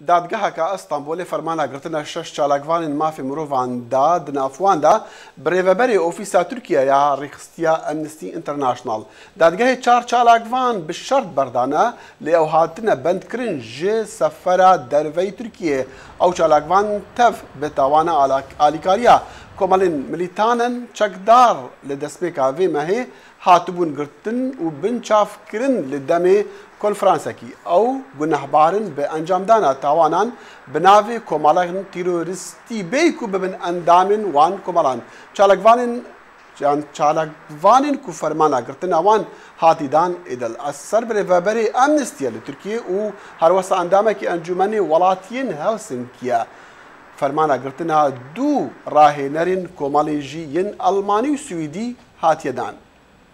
دادگەهەکە ئەستانبولê فەرمانە گرتنە 6 چالاکوانên mafê mirovan da di navxwan de bi rêveberê Ofîsa Tirkiyeya rêxistiya Amnesty International. Dadgehê 4 çalakvan bi şert berdane lê ew hatine bendkirin ji sefera derveyê Tirkiyeyê. Ew çalakvan tev bi tawana alîkariya komelên milîtanan çekdar li destpêka vê mehê hatibûn girtin û bin çavkirin li demê konferansekî. Ew gunehbarin bi encamdana tawanan bi navê komelan terorîstî bê ku bibin endamên wan komelan. Çalakvanên ku fermana girtina wan hatî dan êdil. Ez ser bi rêveberê Amnestyê li Tirkiye û herwesa endamekî Encûmenê Welatiyên Helsinkiye fermana girtina du rahênerên komelê jî yên Almanî û Swîdî hatiye dan.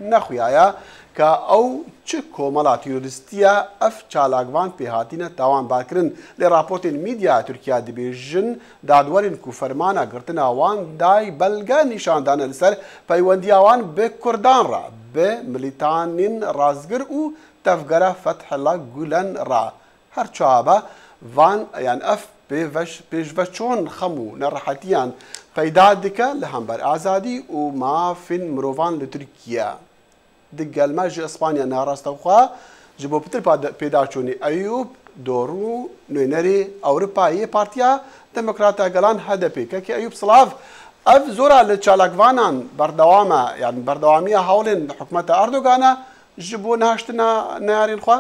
Nexuyaye که او چه کوملا تیروریستیه اف چالاکوان پی هاتینه تاوان باکرین لی راپورتین میدیا ترکیه دبیجن دادورین کو فرمانا گرتن آوان دای بلگه نشان دانه لسر پیوندی آوان به کردان را به ملیتانین رازگر و تفگره فتح الله گولن را هر چوابه وان یعنی اف پیشوچون خمو نرحتیان پیدا دکه لهمبر آزادی و مافین مروان لترکیه دگەلمە ji Espanya narastexa ji bo pitir pêdaçûnê Eyûb Dorû nûnerê Ewropayê Partiya Demokrata Gelan HDP kekê Eyûb Silav ev zora li çalakvanan berdewama yani berdewamiya hewlên hikûmeta Erdogana ji bo nehaştina neyarên xwe?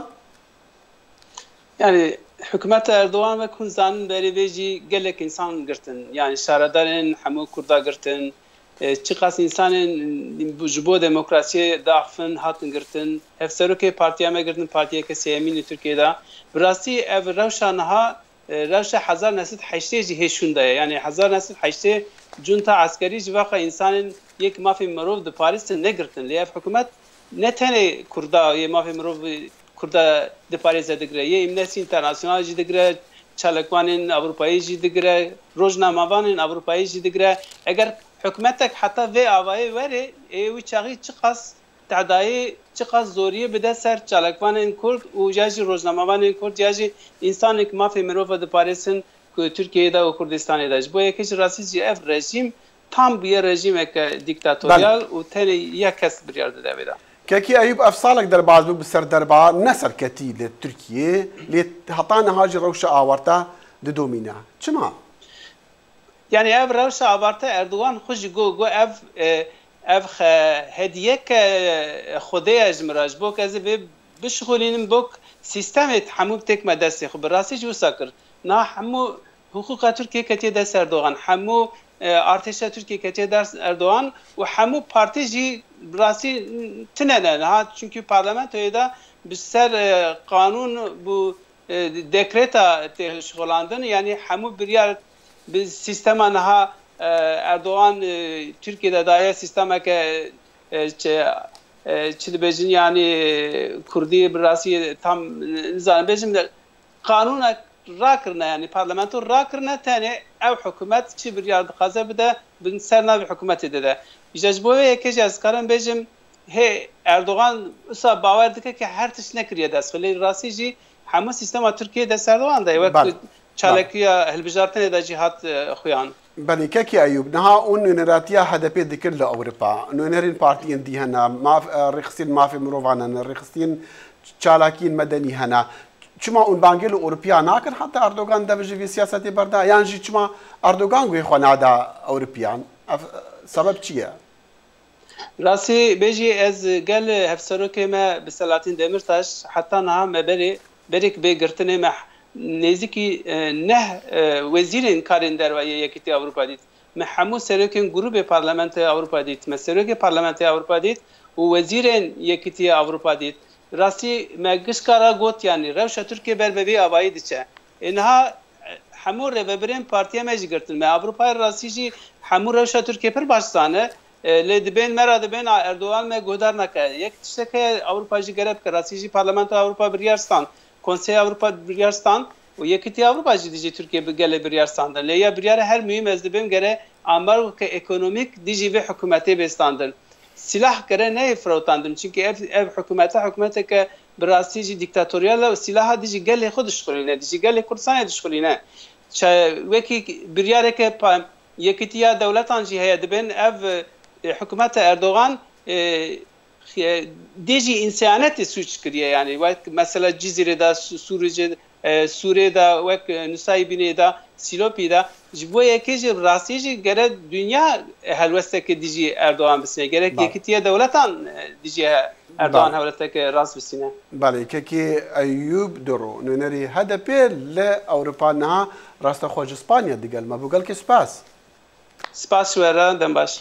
Yani hikûmeta Erdogan ve kun zanin berê vê jî gelek insan girtin yani şaredarên hemû Kurda girtin çiqas insanên ji bo demokrasiyê daxivin hatin girtin hevserokê partiya me girtin partiyeke sêyemîn li Tirkiyeyê de bi rastî ev rewşa niha rewşa 1908 jî hêşûn de ye yani 1908 cunta eskerî ji vaxa insanên yek mafê mirov di Parîsê negirtin lê ev hikûmet ne tenê Kurda yê mafê mirov Kurda di Parîsê digire yê Amnesty International jî digire çalakwanên Ewropayî jî digire rojnamavanên Ewropayî jî digire eger حکومتك حتى في آوائي وري ايوي چاقي چقاس تعداي چقاس زوريه بده سر چالکوان کرد و جاجي روزنامه‌وان کرد جاجي انسانك ما في مروفه د پاریسن کو ترکیه دا و کردستان دا بو یکیش راسیزی اف رژیم tam bir rejim diktatöryal و تاني یک کس بریار ده بده كاكي ايوب اف صالك درباز بسر دربا نسر كتي لتركيا اللي حطانا هاجي روشه اورتا دومينا چما يعني اف روشا ابارتا اردوغان خوش گو اف هدیه که خودی اجمراج بوک از بشغولین بوک سیستم همو تک مدرسه خب راسی جو ساکر نه همو حقوق ترکیه کتی دست اردوغان همو ارتش ترکیه کتی دست اردوغان و همو پارتی جی راسی تنه نه چونکی پارلمانتوی دا بسر قانون بو دکرتا تشغلاندن yani همو بریار bir sistema naha Erdoğan Türkiye'de dair sistema ke çilbejin yani Kurdi birası tam nizam bejim de kanuna rakırna yani parlamento rakırna tane ev hükümet çi bir yardı kaza bir de bin serna bir hükümeti de icazboya ekeceğiz karan bejim he Erdoğan usa baver dike ki her tişne kiriye desfili rasici hamu sistema Türkiye'de Erdoğan da ve چالکیا هلبجارتن دا جهات خویان بله كاكي ايوب نها اون نراتيا هدفي ذكر لاوروبا نورين بارتيين دي هنا ما رخصين ما في مروفانا رخصين چالاكين مدني هنا چما اون بانجيل اوروبيا ناكن حتى اردوغان دا في سياسه بردا يعني جي چما اردوغان گوي خنا دا اوروبيان سبب چيه راسي بيجي از قال هفسروكي ما بسلاطين دمرتاش حتى نها مبري بريك بيغرتني مح نزدیکی نه وزیرین کارین دروایی یکیتی اروپا دید محمو سرکن گروه پارلمانت اروپا دید مسرک پارلمانت اروپا دید و وزیرین یکیتی اروپا دید راستی مگس کارا گوت یعنی روش ترکیه بر بی آبایی دیچه اینها همو رهبرین پارتیا مجگرتن ما اروپا راستی جی همو روش ترکیه پر باشسانه لدبین مرا دبین اردوغان ما گودار نکه یک تشکه اروپا جی گرب که راستی جی پارلمانت اروپا بریارستان Konsey Avrupa Birleşiği'nden o yekiti Avrupa ciddi Türkiye gele Birleşiği'nden leya bir her mühim ezbim gere ambar ki ekonomik dici ve hükümeti bestandır. Silah gere ne ifratandım çünkü ev hükümete ki براستی جی دیکتاتوریال و سلاح دیجی گل خودش خلینه دیجی گل کردستان دشخلینه وکی بریاره که یکیتیا دولتان جی هیا دبن اف حکومت اردوغان دیجی انسانیت سوچ کریه یعنی وقت مثلا جزیره دا سوریه دا وقت نسایبینه دا سیلوپی دا جبو یکی راستی جی گره دنیا هلوسته که دیجی اردوغان بسینه گره یکیتیا دولتان دیجی اردوغان هلوسته که راست بسینه بله که ایوب درو نونری هدفی لأوروپا نه راست خوش اسپانیا دیگل ما بقول که سپاس سپاس شوره دم باش